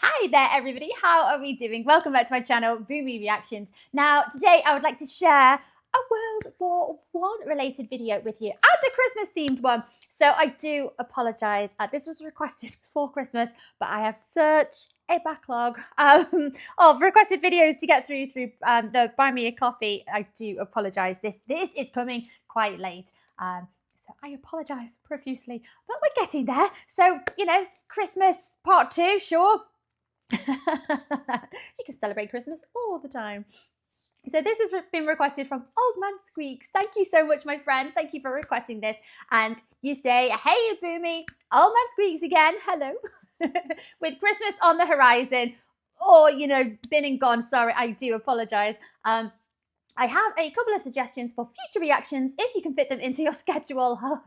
Hi there everybody, how are we doing? Welcome back to my channel, WWII Reactions. Now today I would like to share a World War I related video with you and a Christmas themed one. So I do apologise, this was requested before Christmas, but I have such a backlog of requested videos to get through the Buy Me a Coffee. I do apologise, this is coming quite late. So I apologise profusely, but we're getting there. So, you know, Christmas part 2, sure. You can celebrate Christmas all the time. So this has been requested from Old Man Squeaks. Thank you so much, my friend. Thank you for requesting this. And you say, hey, Boomy, Old Man Squeaks again. Hello. With Christmas on the horizon. Or, you know, been and gone. Sorry, I do apologise. I have a couple of suggestions for future reactions if you can fit them into your schedule. Oh,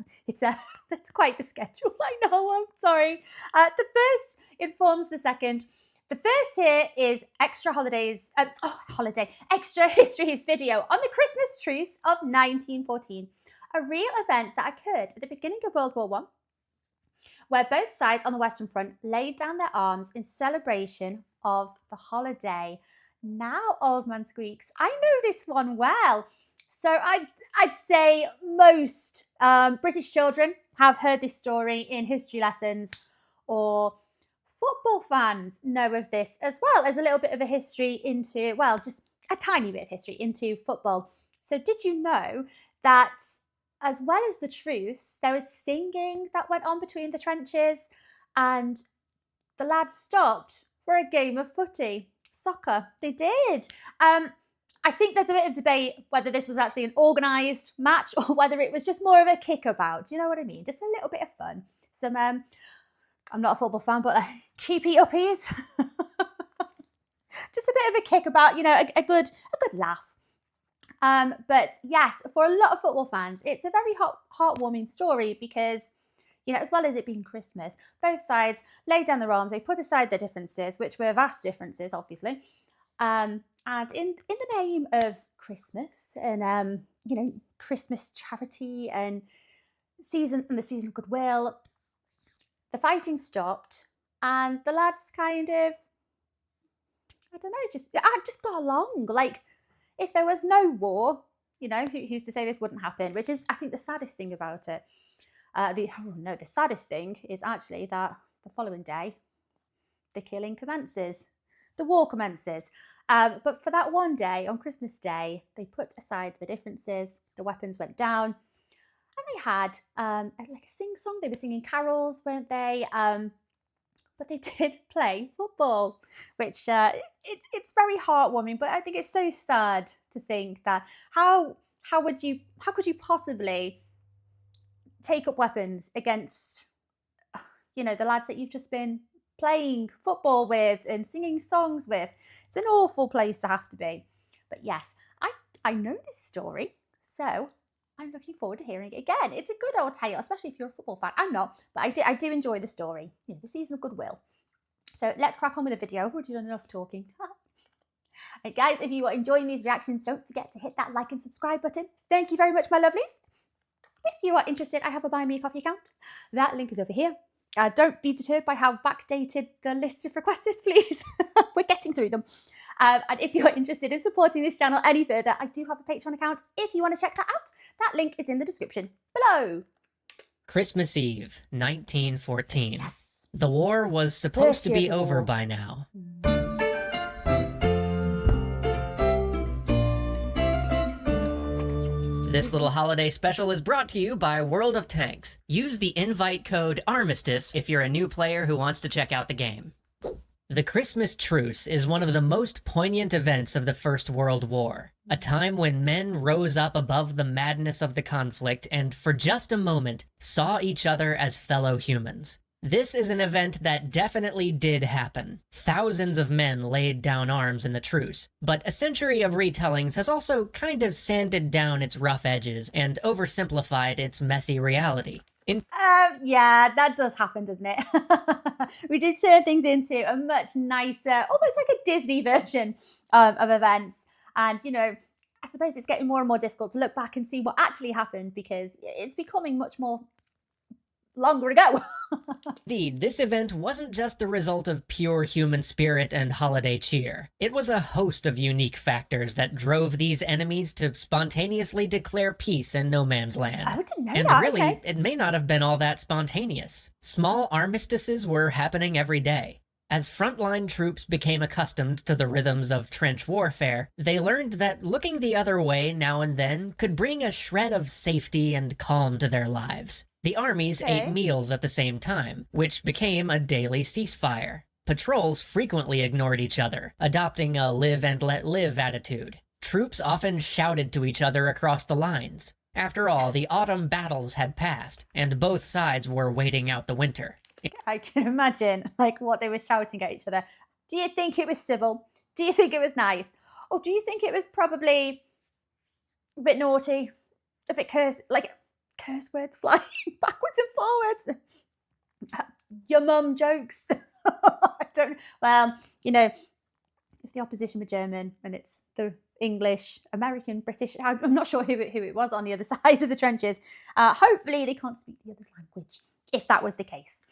that's quite the schedule. I know, I'm sorry. The first informs the second. The first here is extra histories video on the Christmas truce of 1914, a real event that occurred at the beginning of World War I, where both sides on the Western Front laid down their arms in celebration of the holiday. Now, Old Man Squeaks, I know this one well. So I'd say most British children have heard this story in history lessons, or football fans know of this as well as a little bit of a history into, well, just a tiny bit of history into football. So did you know that as well as the truce, there was singing that went on between the trenches, and the lads stopped for a game of footy? Soccer, they did. I think there's a bit of debate whether this was actually an organised match or whether it was just more of a kickabout. Do you know what I mean? Just a little bit of fun. Some, I'm not a football fan, but cheapy uppies. Just a bit of a kickabout, you know, a good laugh. But yes, for a lot of football fans, it's a very heartwarming story because, you know, as well as it being Christmas, both sides laid down their arms, they put aside their differences, which were vast differences, obviously. And in the name of Christmas and, you know, Christmas charity and the season of goodwill, the fighting stopped and the lads kind of, I don't know, just got along. Like, if there was no war, you know, who's to say this wouldn't happen, which is, I think, the saddest thing about it. The saddest thing is actually that the following day, the killing commences, the war commences. But for that one day, on Christmas Day, they put aside the differences, the weapons went down, and they had like a sing-song. They were singing carols, weren't they? But they did play football, which it's very heartwarming. But I think it's so sad to think that how could you possibly take up weapons against, you know, the lads that you've just been playing football with and singing songs with? It's an awful place to have to be. But yes, I know this story, so I'm looking forward to hearing it again. It's a good old tale, especially if you're a football fan. I'm not, but I do enjoy the story. You know, the season of goodwill. So let's crack on with the video. I've already done enough talking. Right, guys, if you are enjoying these reactions, don't forget to hit that like and subscribe button. Thank you very much, my lovelies. If you are interested, I have a Buy Me a Coffee account. That link is over here. Don't be deterred by how backdated the list of requests is, please. We're getting through them. And if you're interested in supporting this channel any further, I do have a Patreon account if you want to check that out. That link is in the description below. Christmas Eve, 1914. Yes. The war was supposed to be over by now. This little holiday special is brought to you by World of Tanks. Use the invite code ARMISTICE if you're a new player who wants to check out the game. The Christmas truce is one of the most poignant events of the First World War, a time when men rose up above the madness of the conflict and, for just a moment, saw each other as fellow humans. This is an event that definitely did happen. Thousands of men laid down arms in the truce, but a century of retellings has also kind of sanded down its rough edges and oversimplified its messy reality. Yeah, that does happen, doesn't it? We did turn things into a much nicer, almost like a Disney version of events. And, you know, I suppose it's getting more and more difficult to look back and see what actually happened because it's becoming much more longer ago. Indeed, this event wasn't just the result of pure human spirit and holiday cheer. It was a host of unique factors that drove these enemies to spontaneously declare peace in no man's land. I didn't know And that. really, Okay. it may not have been all that spontaneous. Small armistices were happening every day. As frontline troops became accustomed to the rhythms of trench warfare, they learned that looking the other way now and then could bring a shred of safety and calm to their lives. The armies ate meals at the same time, which became a daily ceasefire. Patrols frequently ignored each other, adopting a live and let live attitude. Troops often shouted to each other across the lines. After all, the autumn battles had passed, and both sides were waiting out the winter. I can imagine like what they were shouting at each other. Do you think it was civil? Do you think it was nice? Or do you think it was probably a bit naughty? A bit curse words flying backwards and forwards? Your mum jokes? I don't, well, you know, if the opposition were German and it's the English, American, British, I'm not sure who it was on the other side of the trenches. Hopefully they can't speak the other's language, if that was the case.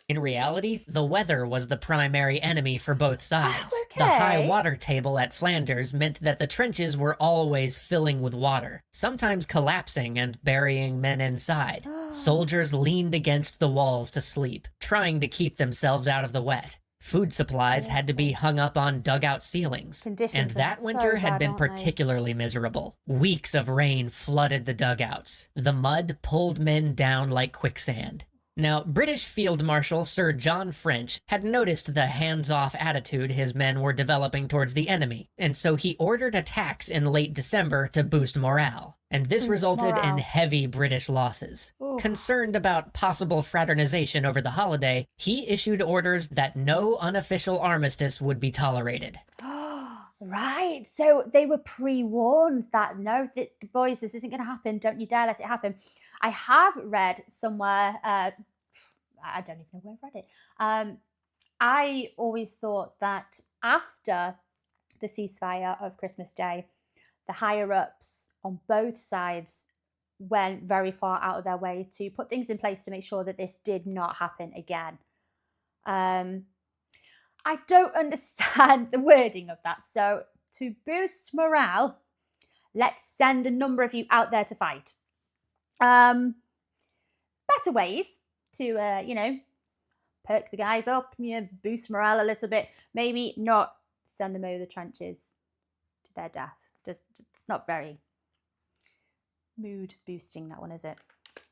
In reality, the weather was the primary enemy for both sides. Oh, okay. The high water table at Flanders meant that the trenches were always filling with water, sometimes collapsing and burying men inside. Soldiers leaned against the walls to sleep, trying to keep themselves out of the wet. Food supplies had to be hung up on dugout ceilings. Conditions And that are winter so had bad, been aren't they? particularly miserable. Weeks of rain flooded the dugouts. The mud pulled men down like quicksand. Now, British Field Marshal Sir John French had noticed the hands-off attitude his men were developing towards the enemy, and so he ordered attacks in late December to boost morale. And this resulted in heavy British losses. Ooh. Concerned about possible fraternization over the holiday, he issued orders that no unofficial armistice would be tolerated. Right. So they were pre-warned that, no, boys, this isn't going to happen. Don't you dare let it happen. I have read somewhere, I don't even know where I read it. I always thought that after the ceasefire of Christmas Day, the higher-ups on both sides went very far out of their way to put things in place to make sure that this did not happen again. I don't understand the wording of that. So to boost morale, let's send a number of you out there to fight. Better ways to, perk the guys up, boost morale a little bit. Maybe not send them over the trenches to their death. It's not very mood boosting, that one, is it?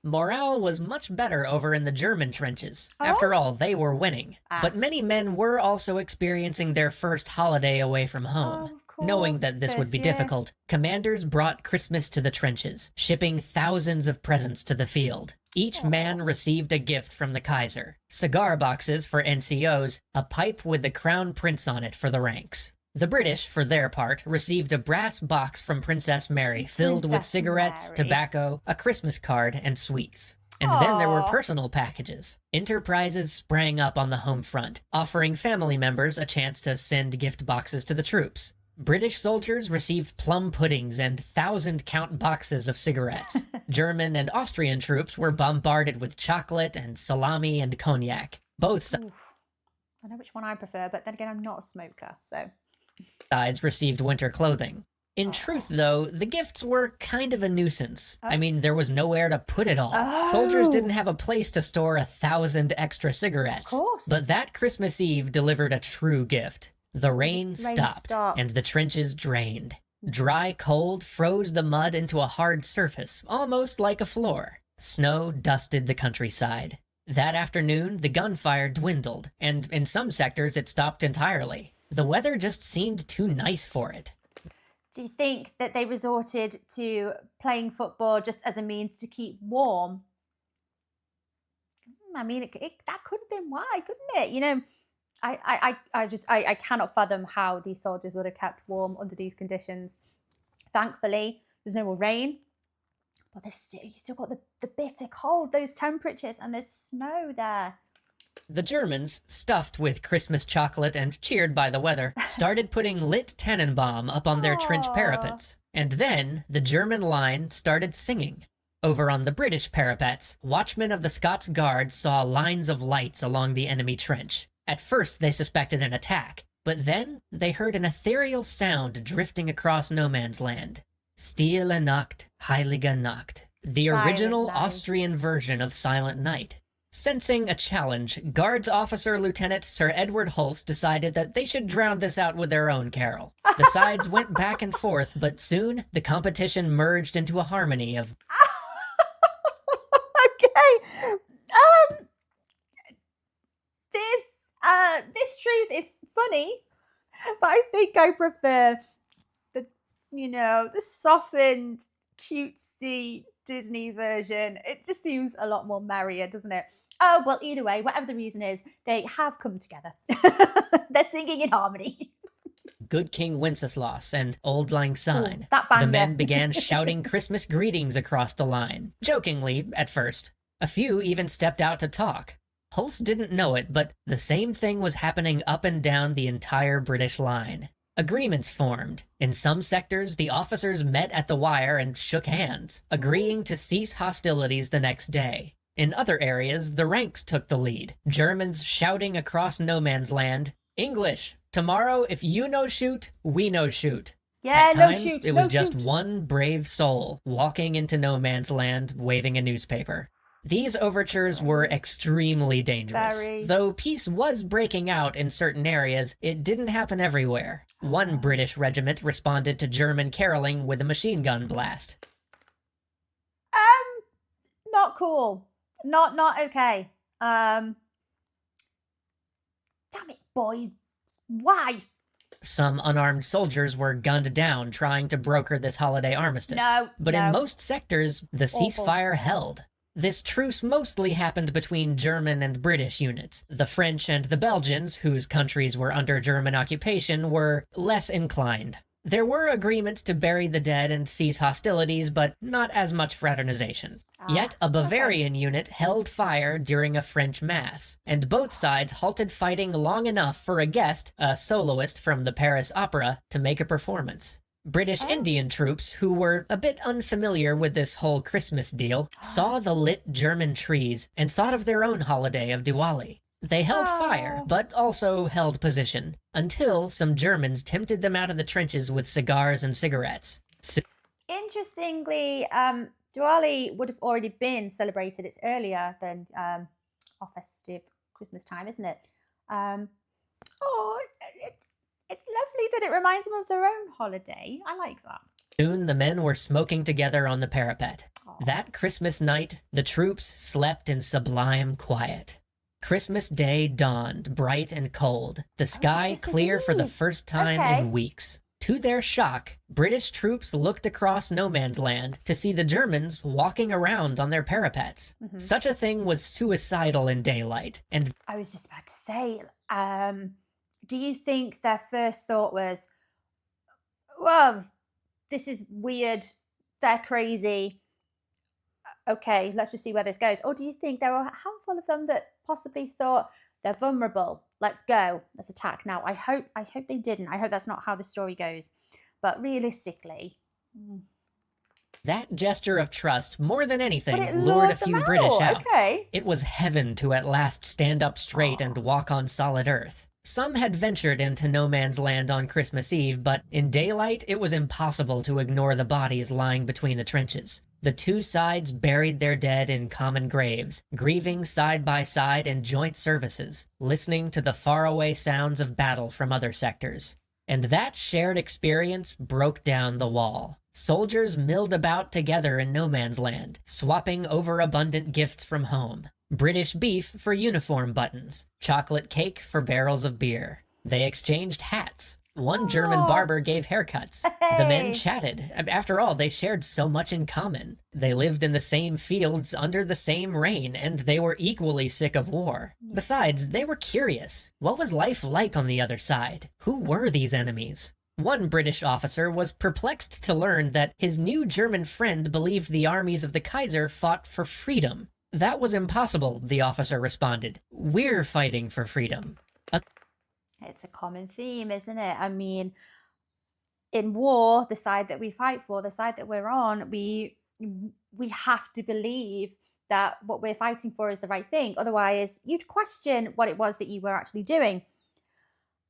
Morale was much better over in the German trenches. After all, they were winning. But many men were also experiencing their first holiday away from home. Of course, Knowing that this would be first year. difficult, commanders brought Christmas to the trenches, shipping thousands of presents to the field. Each man received a gift from the Kaiser. Cigar boxes for NCOs, a pipe with the Crown Prince on it for the ranks. The British, for their part, received a brass box from Princess Mary filled with Princess cigarettes, Mary. tobacco, a Christmas card, and sweets. And then there were personal packages. Enterprises sprang up on the home front, offering family members a chance to send gift boxes to the troops. British soldiers received plum puddings and 1,000-count boxes of cigarettes. German and Austrian troops were bombarded with chocolate and salami and cognac. Both Oof. I know which one I prefer, but then again, I'm not a smoker, so. sides received winter clothing. In truth, though, the gifts were kind of a nuisance. I mean, there was nowhere to put it all. Soldiers didn't have a place to store 1,000 extra cigarettes. Of course. But that Christmas Eve delivered a true gift. The rain stopped, stopped. and the trenches drained. Dry cold froze the mud into a hard surface, almost like a floor. Snow dusted the countryside. That afternoon, the gunfire dwindled, and in some sectors it stopped entirely. The weather just seemed too nice for it. Do you think that they resorted to playing football just as a means to keep warm? I mean, that could have been why, couldn't it? I cannot fathom how these soldiers would have kept warm under these conditions. Thankfully, there's no more rain, but you still got the bitter cold, those temperatures, and there's snow there. The Germans, stuffed with Christmas chocolate and cheered by the weather, started putting lit Tannenbaum up on their trench parapets. And then the German line started singing. Over on the British parapets, watchmen of the Scots Guard saw lines of lights along the enemy trench. At first, they suspected an attack, but then they heard an ethereal sound drifting across no man's land. Stille Nacht, Heilige Nacht, the Silent original Night. Austrian version of Silent Night. Sensing a challenge, Guards Officer Lieutenant Sir Edward Hulse decided that they should drown this out with their own carol. The sides went back and forth, but soon the competition merged into a harmony of... Okay. This truth is funny, but I think I prefer the softened, cutesy Disney version. It just seems a lot more merrier, doesn't it? Oh, well, either way, whatever the reason is, they have come together. They're singing in harmony. Good King Wenceslas and Auld Lang Syne. That banger. The men began shouting Christmas greetings across the line, jokingly at first. A few even stepped out to talk. Hulse didn't know it, but the same thing was happening up and down the entire British line. Agreements formed. In some sectors, the officers met at the wire and shook hands, agreeing to cease hostilities the next day. In other areas, the ranks took the lead, Germans shouting across no man's land, "English, tomorrow if you no shoot, we no shoot." Yeah, At no times, shoot. it was no just shoot. one brave soul walking into no man's land waving a newspaper. These overtures were extremely dangerous. Very. Though peace was breaking out in certain areas, it didn't happen everywhere. One British regiment responded to German caroling with a machine gun blast. Not cool. Not okay. Damn it, boys. Why? Some unarmed soldiers were gunned down trying to broker this holiday armistice. But in most sectors, the ceasefire held. This truce mostly happened between German and British units. The French and the Belgians, whose countries were under German occupation, were less inclined. There were agreements to bury the dead and cease hostilities, but not as much fraternization. Yet a Bavarian unit held fire during a French mass, and both sides halted fighting long enough for a guest, a soloist from the Paris Opera, to make a performance. British Indian troops, who were a bit unfamiliar with this whole Christmas deal, saw the lit German trees and thought of their own holiday of Diwali. They held fire, but also held position, until some Germans tempted them out of the trenches with cigars and cigarettes. Interestingly, Diwali would have already been celebrated. It's earlier than our festive Christmas time, isn't it? It's lovely that it reminds them of their own holiday. I like that. Soon the men were smoking together on the parapet. That Christmas night, the troops slept in sublime quiet. Christmas Day dawned, bright and cold, the sky clear for the first time in weeks. To their shock, British troops looked across no man's land to see the Germans walking around on their parapets. Such a thing was suicidal in daylight, and I was just about to say, do you think their first thought was, well, this is weird, they're crazy, okay, let's just see where this goes? Or do you think there were a handful of them that possibly thought, they're vulnerable, let's go, let's attack? Now, I hope they didn't. I hope that's not how the story goes. But realistically... that gesture of trust, more than anything, But it lured a lured them few British out. Okay. It was heaven to at last stand up straight and walk on solid earth. Some had ventured into no man's land on Christmas Eve, but in daylight it was impossible to ignore the bodies lying between the trenches. The two sides buried their dead in common graves, grieving side by side in joint services, listening to the faraway sounds of battle from other sectors. And that shared experience broke down the wall. Soldiers milled about together in no man's land, swapping overabundant gifts from home. British beef for uniform buttons, chocolate cake for barrels of beer. They exchanged hats. One German barber gave haircuts. The men chatted. After all, they shared so much in common. They lived in the same fields under the same rain, and they were equally sick of war. Besides, they were curious. What was life like on the other side? Who were these enemies? One British officer was perplexed to learn that his new German friend believed the armies of the Kaiser fought for freedom. That was impossible, the officer responded. We're fighting for freedom. It's a common theme, isn't it? I mean, in war, the side that we fight for, the side that we're on, we we have to believe that what we're fighting for is the right thing. Otherwise, you'd question what it was that you were actually doing.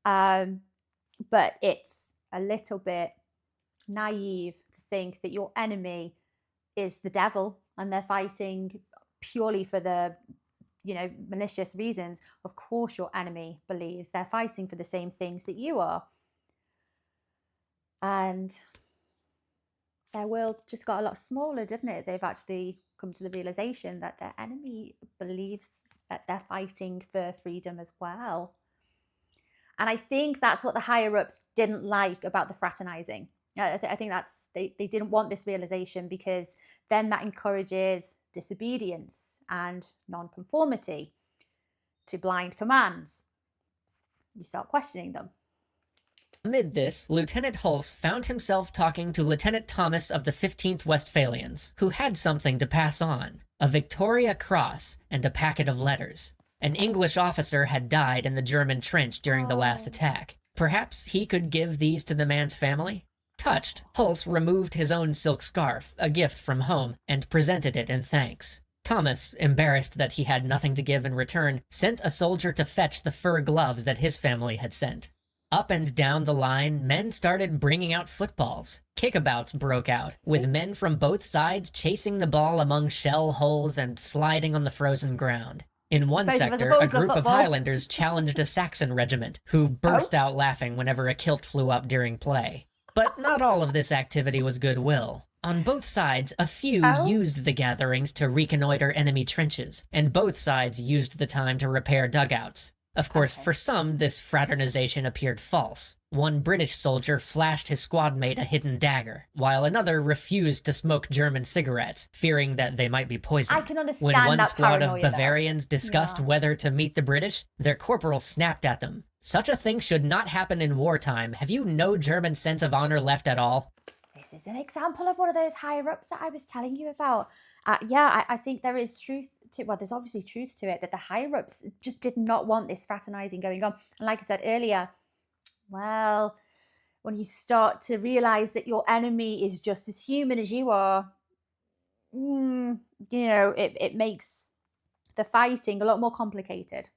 But it's a little bit naive to think that your enemy is the devil and they're fighting purely for the malicious reasons. Of course your enemy believes they're fighting for the same things that you are, and their world just got a lot smaller, didn't it? They've actually come to the realization that their enemy believes that they're fighting for freedom as well. And I think that's what the higher ups didn't like about the fraternizing. I think that's they didn't want this realization, because then that encourages disobedience and non-conformity to blind commands. You start questioning them. Amid this, Lieutenant Hulse found himself talking to Lieutenant Thomas of the 15th Westphalians, who had something to pass on: a Victoria Cross and a packet of letters. An English officer had died in the German trench during the last attack. Perhaps he could give these to the man's family? Touched, Hulse removed his own silk scarf, a gift from home, and presented it in thanks. Thomas, embarrassed that he had nothing to give in return, sent a soldier to fetch the fur gloves that his family had sent. Up and down the line, men started bringing out footballs. Kickabouts broke out, with men from both sides chasing the ball among shell holes and sliding on the frozen ground. In one sector, a group of Highlanders challenged a Saxon regiment, who burst out laughing whenever a kilt flew up during play. But not all of this activity was goodwill. On both sides, a few used the gatherings to reconnoiter enemy trenches, and both sides used the time to repair dugouts. Of course, for some, this fraternization appeared false. One British soldier flashed his squad mate a hidden dagger, while another refused to smoke German cigarettes, fearing that they might be poisoned. I can understand When one that squad of paranoia, Bavarians discussed whether to meet the British, their corporal snapped at them. "Such a thing should not happen in wartime. Have you no German sense of honor left at all?" This is an example of one of those higher-ups that I was telling you about. I think there is truth to, well, there's obviously truth to it, that the higher-ups just did not want this fraternizing going on. And like I said earlier, well, when you start to realize that your enemy is just as human as you are, it makes the fighting a lot more complicated.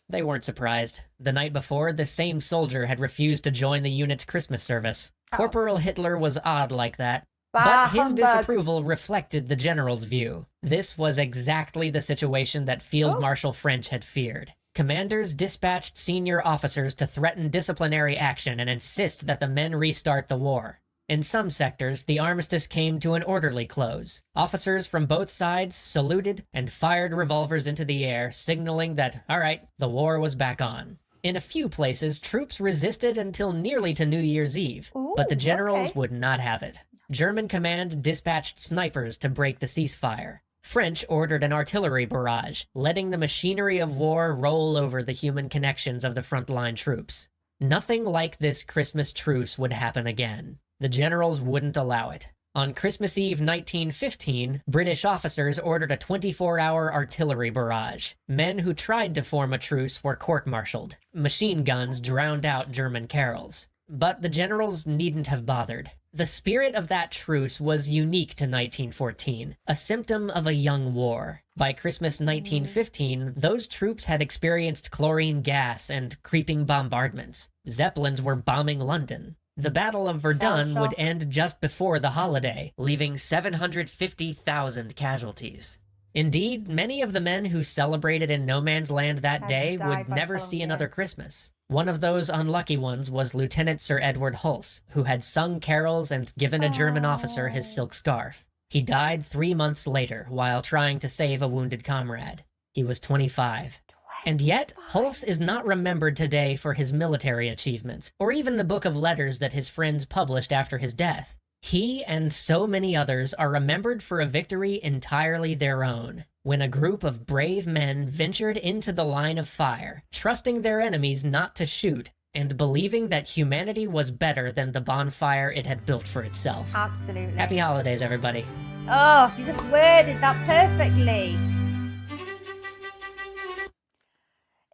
They weren't surprised. The night before, the same soldier had refused to join the unit's Christmas service. Corporal Hitler was odd like that, but his disapproval reflected the general's view. This was exactly the situation that Field Marshal French had feared. Commanders dispatched senior officers to threaten disciplinary action and insist that the men restart the war. In some sectors, the armistice came to an orderly close. Officers from both sides saluted and fired revolvers into the air, signaling that, all right, the war was back on. In a few places, troops resisted until nearly to New Year's Eve, but the generals would not have it. German command dispatched snipers to break the ceasefire. French ordered an artillery barrage, letting the machinery of war roll over the human connections of the frontline troops. Nothing like this Christmas truce would happen again. The generals wouldn't allow it. On Christmas Eve 1915, British officers ordered a 24-hour artillery barrage. Men who tried to form a truce were court-martialed. Machine guns drowned out German carols. But the generals needn't have bothered. The spirit of that truce was unique to 1914, a symptom of a young war. By Christmas 1915, those troops had experienced chlorine gas and creeping bombardments. Zeppelins were bombing London. The Battle of Verdun would end just before the holiday, leaving 750,000 casualties. Indeed, many of the men who celebrated in no man's land that day would never see another Christmas. One of those unlucky ones was Lieutenant Sir Edward Hulse, who had sung carols and given a German officer his silk scarf. He died 3 months later while trying to save a wounded comrade. He was 25. And yet, Hulse is not remembered today for his military achievements, or even the book of letters that his friends published after his death. He and so many others are remembered for a victory entirely their own, when a group of brave men ventured into the line of fire, trusting their enemies not to shoot, and believing that humanity was better than the bonfire it had built for itself. Absolutely. Happy holidays, everybody. Oh, you just worded that perfectly.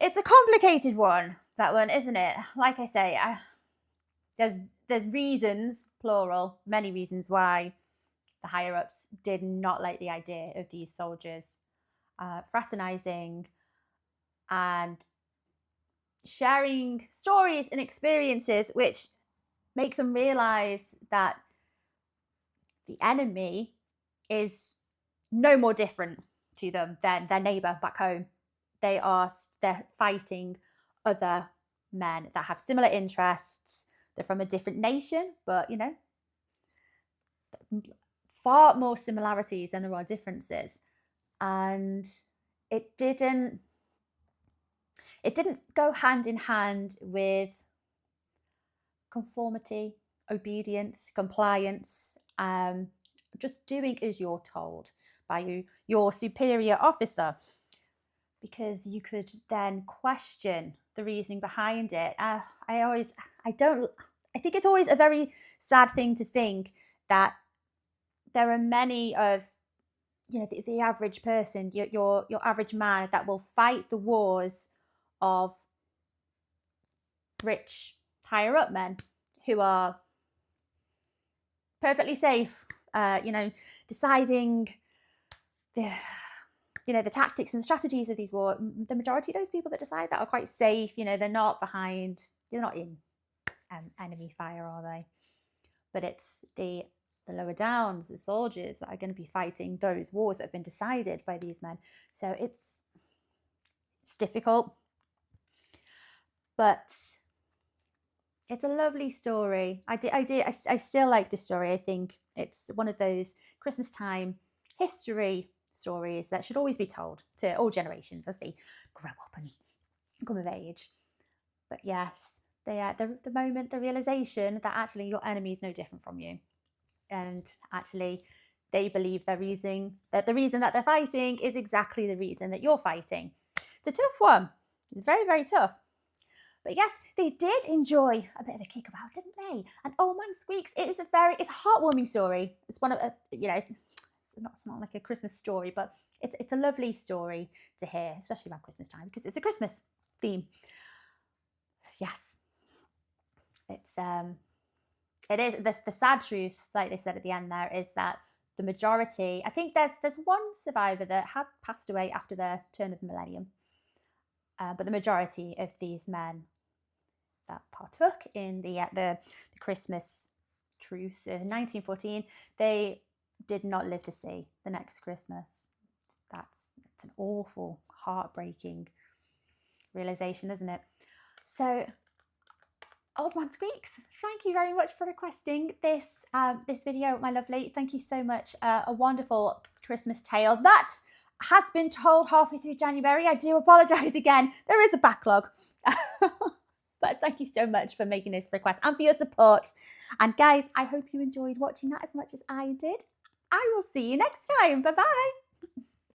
It's a complicated one, that one, isn't it? Like I say, there's reasons, plural, many reasons why the higher-ups did not like the idea of these soldiers fraternizing and sharing stories and experiences which make them realize that the enemy is no more different to them than their neighbor back home. They're fighting other men that have similar interests. They're from a different nation, but you know, far more similarities than there are differences. And it didn't go hand in hand with conformity, obedience, compliance, just doing as you're told by your superior officer, because you could then question the reasoning behind it. I think it's always a very sad thing to think that there are many of, you know, the average person, your average man, that will fight the wars of rich higher up men who are perfectly safe, you know, deciding the, you know, the tactics and the strategies of these wars. The majority of those people that decide that are quite safe. You know, they're not in enemy fire, are they? But it's the lower downs, the soldiers, that are going to be fighting those wars that have been decided by these men. So it's difficult, but it's a lovely story. I still like this story. I think it's one of those Christmas time history stories that should always be told to all generations as they grow up and come of age. But yes, the moment, the realization that actually your enemy is no different from you, and actually they believe the reason that they're fighting is exactly the reason that you're fighting. It's a tough one. It's very, very tough. But yes, they did enjoy a bit of a kickabout, didn't they? And Old Man Squeaks, it's a heartwarming story. It's one of you know, it's not like a Christmas story, but it's a lovely story to hear, especially around Christmas time, because it's a Christmas theme. Yes, it is. The sad truth, like they said at the end there, is that the majority, I think there's one survivor that had passed away after the turn of the millennium, but the majority of these men that partook in the Christmas truce in 1914, they did not live to see the next Christmas. It's an awful, heartbreaking realization, isn't it? So, Old Man Squeaks, thank you very much for requesting this video, my lovely. Thank you so much. A wonderful Christmas tale that has been told halfway through January. I do apologise again. There is a backlog. But thank you so much for making this request and for your support. And guys, I hope you enjoyed watching that as much as I did. I will see you next time. Bye-bye.